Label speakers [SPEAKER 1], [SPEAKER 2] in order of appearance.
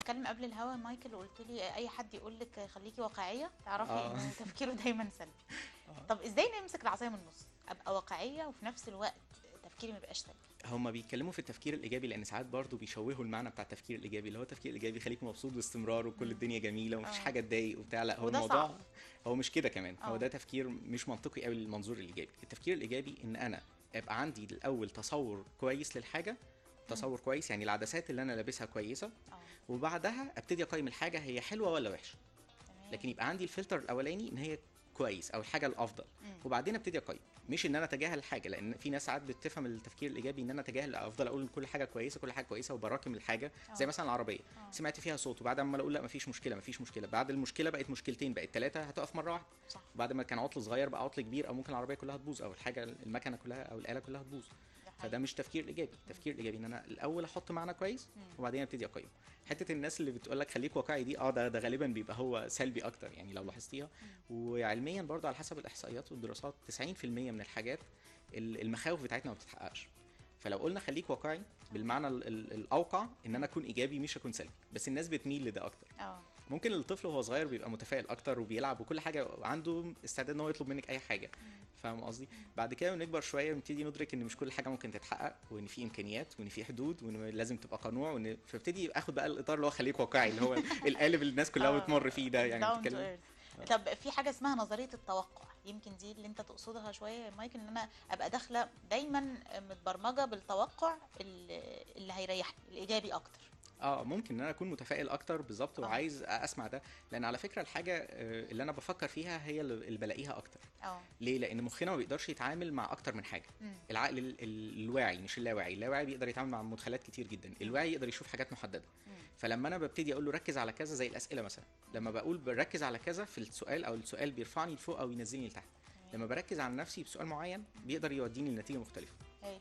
[SPEAKER 1] بنتكلم قبل الهوا مايكل وقلت لي اي حد يقول لك خليكي واقعيه تعرفي ان تفكيره دايما سلبي. طب ازاي نمسك العصايه من النص، ابقى واقعيه وفي نفس الوقت تفكيري ما يبقاش سلبي؟
[SPEAKER 2] هما بيتكلموا في التفكير الايجابي لان ساعات برضو بيشوهوا المعنى بتاع التفكير الايجابي، اللي هو التفكير الايجابي يخليك مبسوط باستمرار وكل
[SPEAKER 1] مم.
[SPEAKER 2] الدنيا جميله ومفيش
[SPEAKER 1] اه،
[SPEAKER 2] حاجه تضايق وبتاع. لا، هو
[SPEAKER 1] وده صعب.
[SPEAKER 2] الموضوع هو مش كده كمان، هو
[SPEAKER 1] اه.
[SPEAKER 2] ده تفكير مش منطقي قوي للمنظور الايجابي. التفكير الايجابي ان انا ابقى عندي الاول تصور كويس للحاجه،
[SPEAKER 1] مم.
[SPEAKER 2] تصور كويس يعني العدسات اللي انا لابسها كويسه،
[SPEAKER 1] اه.
[SPEAKER 2] وبعدها ابتدي اقيم الحاجه هي حلوه ولا وحشه. لكن
[SPEAKER 1] تمام.
[SPEAKER 2] يبقى عندي الفلتر الاولاني ان هي كويس او الحاجه الافضل،
[SPEAKER 1] مم.
[SPEAKER 2] وبعدين ابتدي اقيم. مش ان انا اتجاهل الحاجه، لان في ناس ساعات بتفهم التفكير الايجابي ان انا اتجاهل، افضل اقول كل حاجه كويسه كل حاجه كويسه وبراكم الحاجه. زي
[SPEAKER 1] اه.
[SPEAKER 2] مثلا العربيه،
[SPEAKER 1] اه.
[SPEAKER 2] سمعت فيها صوت وبعد ما اقول لا مفيش مشكله مفيش مشكله، بعد المشكله بقت مشكلتين بقت ثلاثه، هتقف مره واحده.
[SPEAKER 1] صح.
[SPEAKER 2] وبعد ما كان عطل صغير بقى عطل كبير، او ممكن العربيه كلها تبوظ او الحاجه المكنه كلها او الاله كلها تبوظ.
[SPEAKER 1] ده
[SPEAKER 2] فده
[SPEAKER 1] حقيقي.
[SPEAKER 2] مش تفكير ايجابي. التفكير الايجابي ان انا الاول احط معنى كويس
[SPEAKER 1] مم.
[SPEAKER 2] وبعدين ابتدي اقيم. حته الناس اللي بتقول لك خليك واقعي دي، ده غالبا بيبقى هو سلبي اكتر يعني لو لاحظتيها.
[SPEAKER 1] مم.
[SPEAKER 2] وعلميا برضه على حسب الاحصائيات والدراسات 90% من الحاجات المخاوف بتاعتنا ما بتتحققش. فلو قلنا خليك واقعي بالمعنى الاوقع ان انا اكون ايجابي مش اكون سلبي، بس الناس بتميل لده اكتر.
[SPEAKER 1] اه.
[SPEAKER 2] ممكن الطفل وهو صغير بيبقى متفائل اكتر وبيلعب وكل حاجه، عنده استعداد ان هو يطلب منك اي حاجه.
[SPEAKER 1] مم.
[SPEAKER 2] فاهم قصدي؟ بعد كده بنكبر شويه ونبتدي ندرك ان مش كل حاجه ممكن تتحقق، وان في امكانيات وان في حدود وان لازم تبقى قنوع، فابتدي اخد بقى الاطار اللي هو خليك واقعي، اللي هو القالب اللي الناس كلها بتمر فيه ده يعني
[SPEAKER 1] داون تو
[SPEAKER 2] بتتكلم.
[SPEAKER 1] ايرث. طب في حاجه اسمها نظريه التوقع، يمكن دي اللي انت تقصدها شويه يا مايكل، ان انا ابقى داخله دايما متبرمجه بالتوقع اللي هيريحني الايجابي اكتر.
[SPEAKER 2] ممكن ان انا اكون متفائل اكتر بالظبط
[SPEAKER 1] اه.
[SPEAKER 2] وعايز اسمع ده. لان على فكره الحاجه اللي انا بفكر فيها هي اللي بلاقيها اكتر.
[SPEAKER 1] اه.
[SPEAKER 2] ليه؟ لان مخنا ما بيقدرش يتعامل مع اكتر من حاجه.
[SPEAKER 1] مم.
[SPEAKER 2] العقل الواعي مش اللاواعي، اللاواعي بيقدر يتعامل مع مدخلات كتير جدا، الواعي يقدر يشوف حاجات محدده.
[SPEAKER 1] مم.
[SPEAKER 2] فلما انا ببتدي اقول له ركز على كذا، زي الاسئله مثلا، لما بقول بركز على كذا في السؤال، او السؤال بيرفعني لفوق او ينزلني لتحت.
[SPEAKER 1] تمام.
[SPEAKER 2] لما بركز على نفسي بسؤال معين بيقدر يوديني لنتيجه مختلفه.
[SPEAKER 1] هايل.